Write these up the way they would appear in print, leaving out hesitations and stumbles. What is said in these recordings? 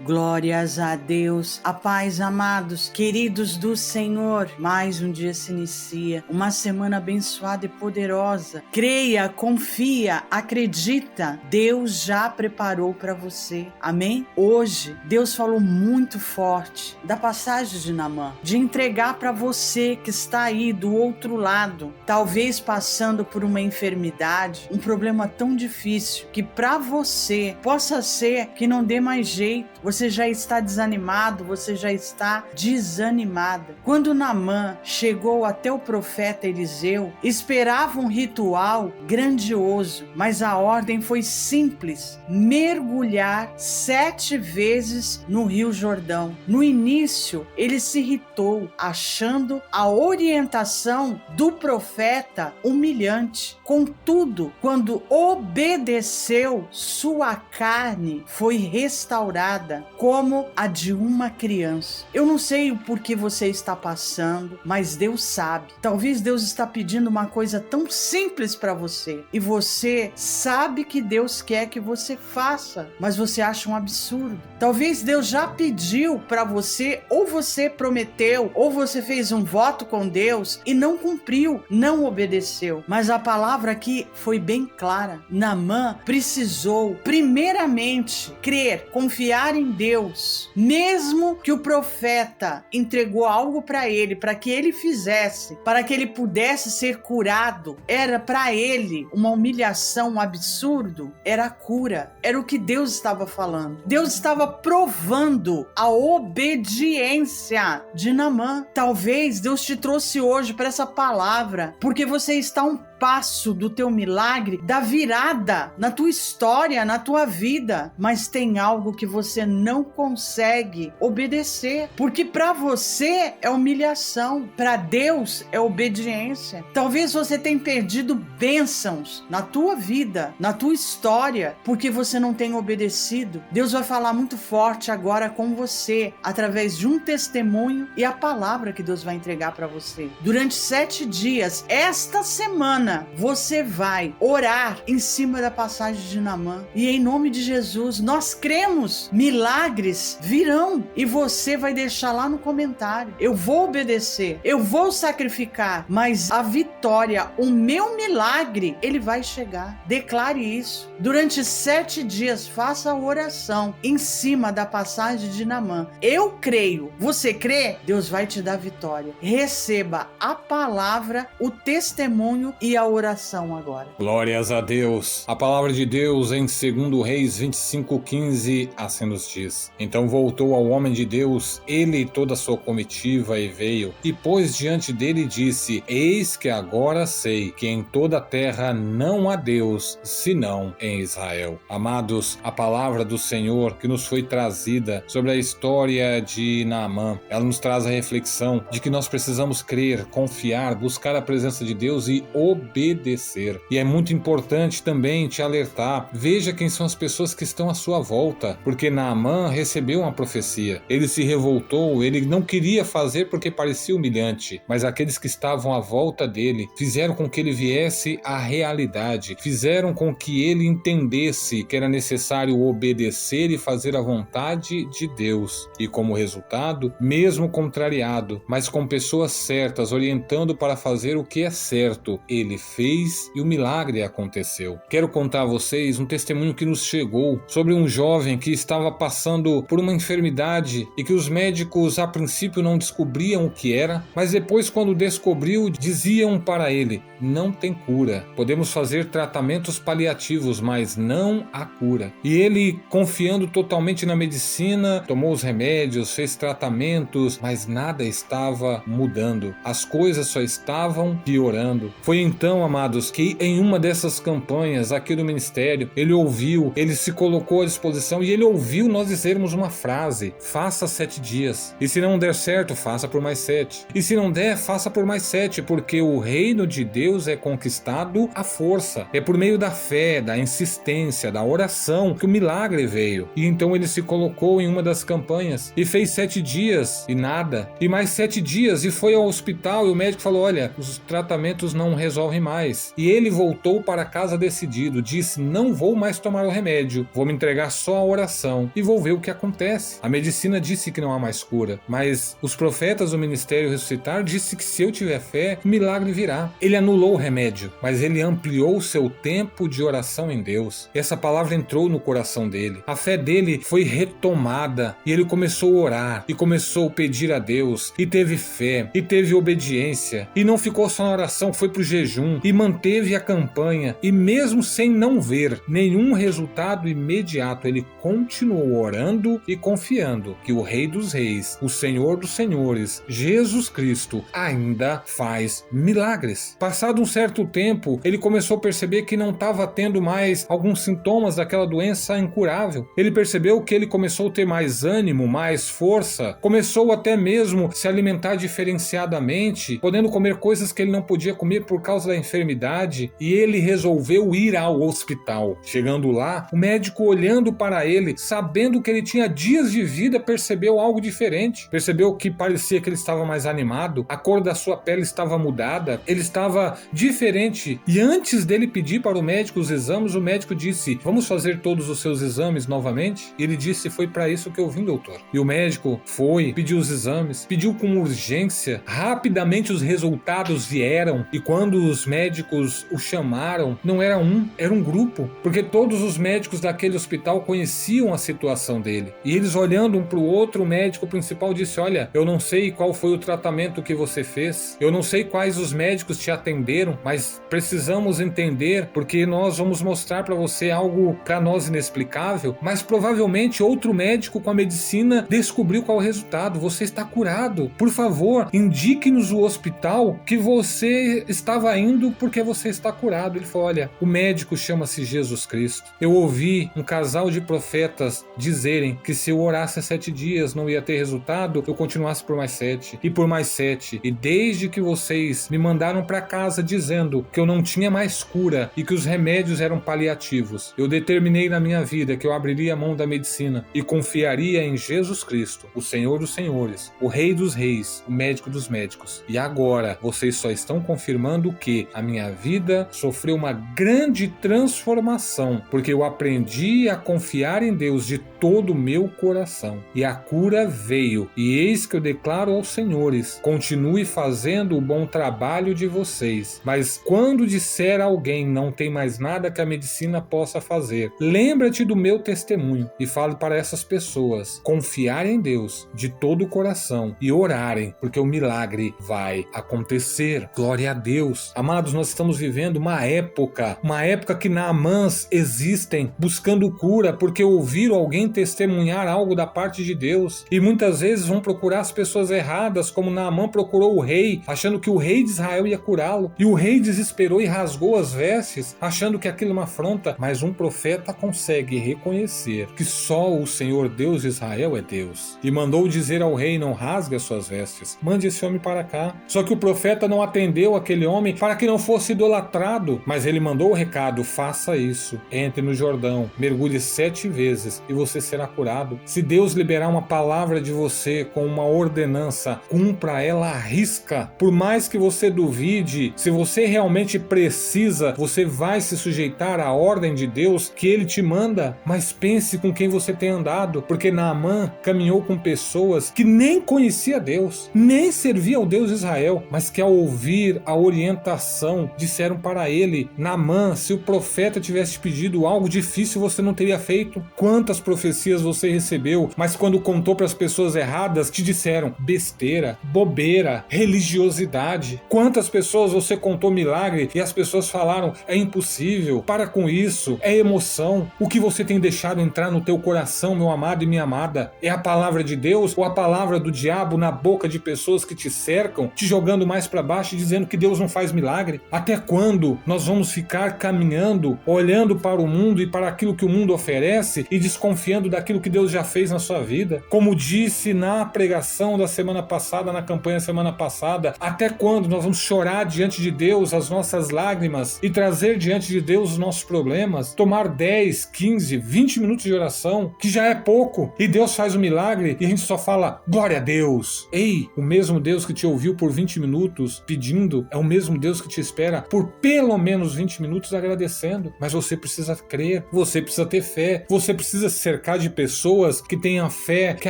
Glórias a Deus, a paz, amados, queridos do Senhor. Mais um dia se inicia, uma semana abençoada e poderosa. Creia, confia, acredita, Deus já preparou para você. Amém? Hoje, Deus falou muito forte da passagem de Naamã, de entregar para você que está aí do outro lado, talvez passando por uma enfermidade, um problema tão difícil que para você possa ser que não dê mais jeito. Você já está desanimado, você já está desanimada. Quando Naamã chegou até o profeta Eliseu, esperava um ritual grandioso, mas a ordem foi simples: mergulhar 7 vezes no Rio Jordão. No início, ele se irritou, achando a orientação do profeta humilhante. Contudo, quando obedeceu, sua carne foi restaurada como a de uma criança. Eu não sei o porquê você está passando, mas Deus sabe. Talvez Deus está pedindo uma coisa tão simples para você e você sabe que Deus quer que você faça, mas você acha um absurdo. Talvez Deus já pediu para você, ou você prometeu, ou você fez um voto com Deus e não cumpriu, não obedeceu. Mas a palavra aqui foi bem clara. Naamã precisou primeiramente crer, confiar em Deus, mesmo que o profeta entregou algo para ele, para que ele fizesse, para que ele pudesse ser curado. Era para ele uma humilhação, um absurdo. Era a cura, era o que Deus estava falando. Deus estava provando a obediência de Naamã. Talvez Deus te trouxe hoje para essa palavra, porque você está um passo do teu milagre, da virada na tua história, na tua vida, mas tem algo que você não consegue obedecer, porque para você é humilhação, para Deus é obediência. Talvez você tenha perdido bênçãos na tua vida, na tua história, porque você não tem obedecido. Deus vai falar muito forte agora com você, através de um testemunho e a palavra que Deus vai entregar para você. Durante 7 dias, esta semana, você vai orar em cima da passagem de Naamã. E em nome de Jesus, nós cremos, milagres virão. E você vai deixar lá no comentário: eu vou obedecer, eu vou sacrificar, mas a vitória, o meu milagre, ele vai chegar. Declare isso. Durante 7 dias, faça a oração em cima da passagem de Naamã. Eu creio. Você crê? Deus vai te dar vitória. Receba a palavra, o testemunho e a oração agora. Glórias a Deus. A palavra de Deus em 2 Reis 25:15 assim nos diz: Então voltou ao homem de Deus, ele e toda a sua comitiva, e veio, e pôs diante dele e disse: Eis que agora sei que em toda a terra não há Deus, senão em Israel. Amados, a palavra do Senhor que nos foi trazida sobre a história de Naamã, ela nos traz a reflexão de que nós precisamos crer, confiar, buscar a presença de Deus e obedecer. E é muito importante também te alertar: veja quem são as pessoas que estão à sua volta, porque Naamã recebeu uma profecia. Ele se revoltou, ele não queria fazer porque parecia humilhante, mas aqueles que estavam à volta dele fizeram com que ele viesse à realidade, fizeram com que ele entendesse que era necessário obedecer e fazer a vontade de Deus. E como resultado, mesmo contrariado, mas com pessoas certas orientando para fazer o que é certo, ele fez e o milagre aconteceu. Quero contar a vocês um testemunho que nos chegou sobre um jovem que estava passando por uma enfermidade e que os médicos a princípio não descobriam o que era, mas depois, quando descobriu, diziam para ele: não tem cura. Podemos fazer tratamentos paliativos, mas não há cura. E ele, confiando totalmente na medicina, tomou os remédios, fez tratamentos, mas nada estava mudando. As coisas só estavam piorando. Foi então, amados, que em uma dessas campanhas aqui do ministério, ele ouviu, ele se colocou à disposição e ele ouviu nós dizermos uma frase: faça 7 dias. E se não der certo, faça por mais 7. E se não der, faça por mais 7, porque o reino de Deus é conquistado à força. É por meio da fé, da insistência, da oração que o milagre veio. E então ele se colocou em uma das campanhas e fez 7 dias e nada. E mais 7 dias e foi ao hospital e o médico falou: olha, os tratamentos não resolvem morre mais. E ele voltou para casa decidido, disse: não vou mais tomar o remédio, vou me entregar só à oração e vou ver o que acontece. A medicina disse que não há mais cura, mas os profetas do ministério ressuscitar disse que se eu tiver fé, o milagre virá. Ele anulou o remédio, mas ele ampliou o seu tempo de oração em Deus. Essa palavra entrou no coração dele. A fé dele foi retomada e ele começou a orar e começou a pedir a Deus e teve fé e teve obediência e não ficou só na oração, foi pro jejum e manteve a campanha e mesmo sem não ver nenhum resultado imediato, ele continuou orando e confiando que o Rei dos Reis, o Senhor dos Senhores, Jesus Cristo, ainda faz milagres. Passado um certo tempo, ele começou a perceber que não estava tendo mais alguns sintomas daquela doença incurável. Ele percebeu que ele começou a ter mais ânimo, mais força, começou até mesmo se alimentar diferenciadamente, podendo comer coisas que ele não podia comer por causa da enfermidade, e ele resolveu ir ao hospital. Chegando lá, o médico, olhando para ele, sabendo que ele tinha dias de vida, percebeu algo diferente. Percebeu que parecia que ele estava mais animado, a cor da sua pele estava mudada, ele estava diferente. E antes dele pedir para o médico os exames, o médico disse: vamos fazer todos os seus exames novamente? E ele disse: foi para isso que eu vim, doutor. E o médico foi, pediu os exames, pediu com urgência. Rapidamente os resultados vieram, e quando os médicos o chamaram, não era um, era um grupo, porque todos os médicos daquele hospital conheciam a situação dele. E eles, olhando um para o outro, o médico principal disse: olha, eu não sei qual foi o tratamento que você fez, eu não sei quais os médicos te atenderam, mas precisamos entender, porque nós vamos mostrar para você algo para nós inexplicável, mas provavelmente outro médico com a medicina descobriu qual é o resultado. Você está curado. Por favor, indique-nos o hospital que você estava indo, porque você está curado. Ele falou: olha, o médico chama-se Jesus Cristo. Eu ouvi um casal de profetas dizerem que se eu orasse 7 dias não ia ter resultado, eu continuasse por mais 7 e por mais 7. E desde que vocês me mandaram para casa dizendo que eu não tinha mais cura e que os remédios eram paliativos, eu determinei na minha vida que eu abriria a mão da medicina e confiaria em Jesus Cristo, o Senhor dos Senhores, o Rei dos Reis, o médico dos médicos. E agora vocês só estão confirmando que a minha vida sofreu uma grande transformação, porque eu aprendi a confiar em Deus de todo o meu coração. E a cura veio. E eis que eu declaro aos senhores: continue fazendo o bom trabalho de vocês. Mas quando disser a alguém não tem mais nada que a medicina possa fazer, lembra-te do meu testemunho e fale para essas pessoas confiarem em Deus de todo o coração e orarem, porque o milagre vai acontecer. Glória a Deus. Amados, nós estamos vivendo uma época que Naamãs existem buscando cura, porque ouviram alguém testemunhar algo da parte de Deus, e muitas vezes vão procurar as pessoas erradas, como Naamã procurou o rei, achando que o rei de Israel ia curá-lo, e o rei desesperou e rasgou as vestes, achando que aquilo é uma afronta. Mas um profeta consegue reconhecer que só o Senhor Deus de Israel é Deus, e mandou dizer ao rei: não rasgue as suas vestes, mande esse homem para cá. Só que o profeta não atendeu aquele homem para que não fosse idolatrado, mas ele mandou o recado: faça isso, entre no Jordão, mergulhe 7 vezes e você será curado. Se Deus liberar uma palavra de você com uma ordenança, cumpra ela à risca. Por mais que você duvide, se você realmente precisa, você vai se sujeitar à ordem de Deus que ele te manda. Mas pense com quem você tem andado, porque Naamã caminhou com pessoas que nem conhecia Deus, nem servia ao Deus de Israel, mas que ao ouvir a orientação disseram para ele: Naamã, se o profeta tivesse pedido algo difícil, você não teria feito. Quantas profecias você recebeu, mas quando contou para as pessoas erradas, te disseram besteira, bobeira, religiosidade. Quantas pessoas você contou milagre e as pessoas falaram: é impossível, para com isso, é emoção. O que você tem deixado entrar no teu coração, meu amado e minha amada? É a palavra de Deus ou a palavra do diabo na boca de pessoas que te cercam, te jogando mais para baixo e dizendo que Deus não faz milagre? Até quando nós vamos ficar caminhando, olhando para o mundo e para aquilo que o mundo oferece e desconfiando daquilo que Deus já fez na sua vida? Como disse na pregação da semana passada, na campanha semana passada, até quando nós vamos chorar diante de Deus as nossas lágrimas e trazer diante de Deus os nossos problemas? Tomar 10, 15, 20 minutos de oração, que já é pouco, e Deus faz um milagre e a gente só fala glória a Deus. Ei, o mesmo Deus que te ouviu por 20 minutos pedindo é o mesmo Deus que que te espera por pelo menos 20 minutos agradecendo. Mas você precisa crer, você precisa ter fé, você precisa se cercar de pessoas que tenham fé, que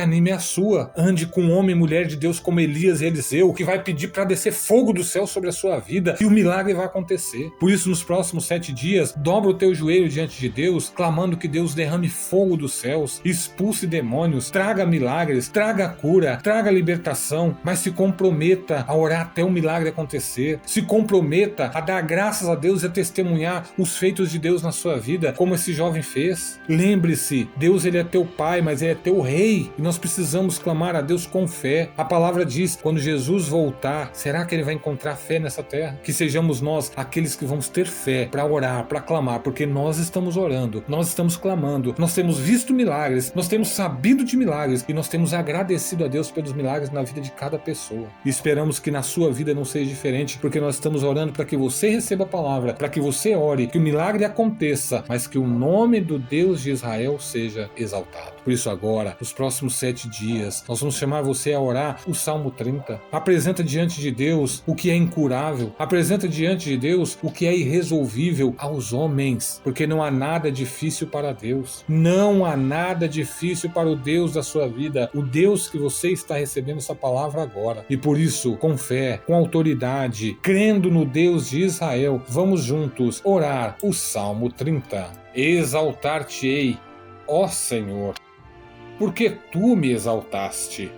anime a sua. Ande com homem e mulher de Deus como Elias e Eliseu, que vai pedir para descer fogo do céu sobre a sua vida e o milagre vai acontecer. Por isso, nos próximos 7 dias, dobra o teu joelho diante de Deus, clamando que Deus derrame fogo dos céus, expulse demônios, traga milagres, traga cura, traga libertação, mas se comprometa a orar até o milagre acontecer. Se comprometa a dar graças a Deus e a testemunhar os feitos de Deus na sua vida, como esse jovem fez. Lembre-se, Deus ele é teu Pai, mas ele é teu Rei, e nós precisamos clamar a Deus com fé. A palavra diz, quando Jesus voltar, será que ele vai encontrar fé nessa terra? Que sejamos nós aqueles que vamos ter fé para orar, para clamar, porque nós estamos orando, nós estamos clamando, nós temos visto milagres, nós temos sabido de milagres e nós temos agradecido a Deus pelos milagres na vida de cada pessoa. E esperamos que na sua vida não seja diferente, porque nós estamos orando para que você receba a palavra, para que você ore, que o milagre aconteça, mas que o nome do Deus de Israel seja exaltado. Por isso agora, nos próximos 7 dias, nós vamos chamar você a orar o Salmo 30. Apresenta diante de Deus o que é incurável, apresenta diante de Deus o que é irresolvível aos homens, porque não há nada difícil para Deus. Não há nada difícil para o Deus da sua vida, o Deus que você está recebendo essa palavra agora. E por isso, com fé, com autoridade, crendo no Deus de Israel, vamos juntos orar o Salmo 30. Exaltar-te-ei, ó Senhor, porque tu me exaltaste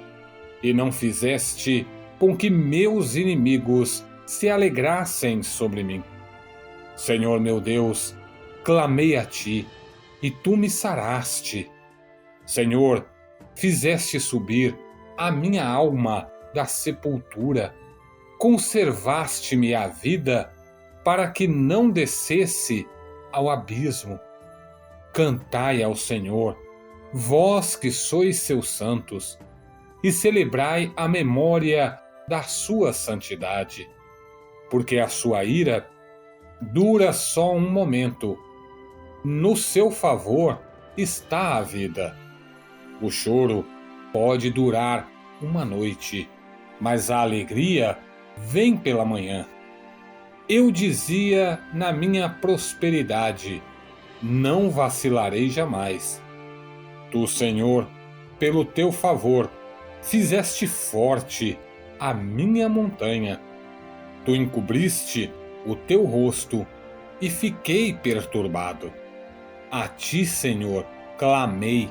e não fizeste com que meus inimigos se alegrassem sobre mim. Senhor meu Deus, clamei a ti e tu me saraste. Senhor, fizeste subir a minha alma da sepultura, conservaste-me a vida para que não descesse ao abismo. Cantai ao Senhor, vós que sois seus santos, e celebrai a memória da sua santidade, porque a sua ira dura só um momento. No seu favor está a vida. O choro pode durar uma noite, mas a alegria vem pela manhã. Eu dizia na minha prosperidade, não vacilarei jamais. Tu, Senhor, pelo teu favor, fizeste forte a minha montanha. Tu encobriste o teu rosto e fiquei perturbado. A ti, Senhor, clamei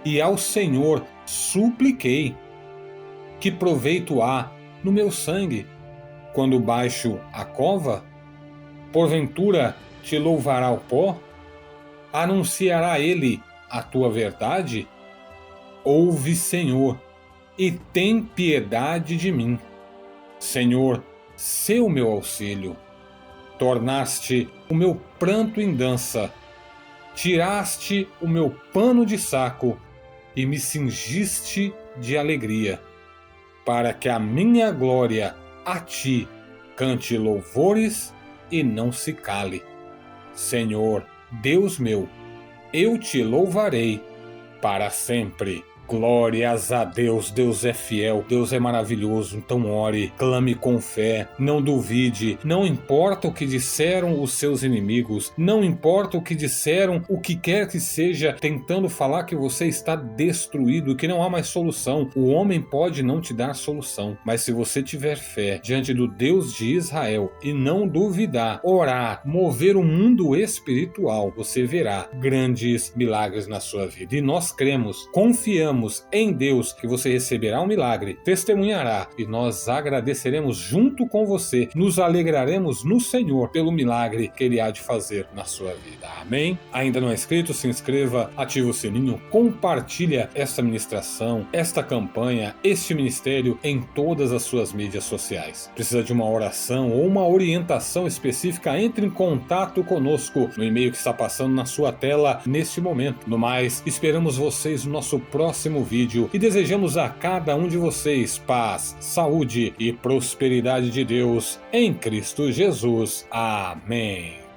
e ao Senhor supliquei. Que proveito há no meu sangue quando baixo a cova? Porventura te louvará o pó? Anunciará ele a tua verdade? Ouve, Senhor, e tem piedade de mim. Senhor, sê o meu auxílio. Tornaste o meu pranto em dança. Tiraste o meu pano de saco e me cingiste de alegria, para que a minha glória a ti cante louvores e não se cale. Senhor, Deus meu, eu te louvarei para sempre. Glórias a Deus, Deus é fiel, Deus é maravilhoso, então ore, clame com fé, não duvide, não importa o que disseram os seus inimigos, não importa o que disseram, o que quer que seja, tentando falar que você está destruído, que não há mais solução. O homem pode não te dar solução, mas se você tiver fé diante do Deus de Israel e não duvidar, orar, mover o mundo espiritual, você verá grandes milagres na sua vida. E nós cremos, confiamos em Deus que você receberá um milagre, testemunhará e nós agradeceremos junto com você, nos alegraremos no Senhor pelo milagre que Ele há de fazer na sua vida. Amém? Ainda não é inscrito? Se inscreva, ative o sininho, compartilha esta ministração, esta campanha, este ministério em todas as suas mídias sociais. Precisa de uma oração ou uma orientação específica? Entre em contato conosco no e-mail que está passando na sua tela neste momento. No mais, esperamos vocês no nosso próximo vídeo e desejamos a cada um de vocês paz, saúde e prosperidade de Deus em Cristo Jesus. Amém.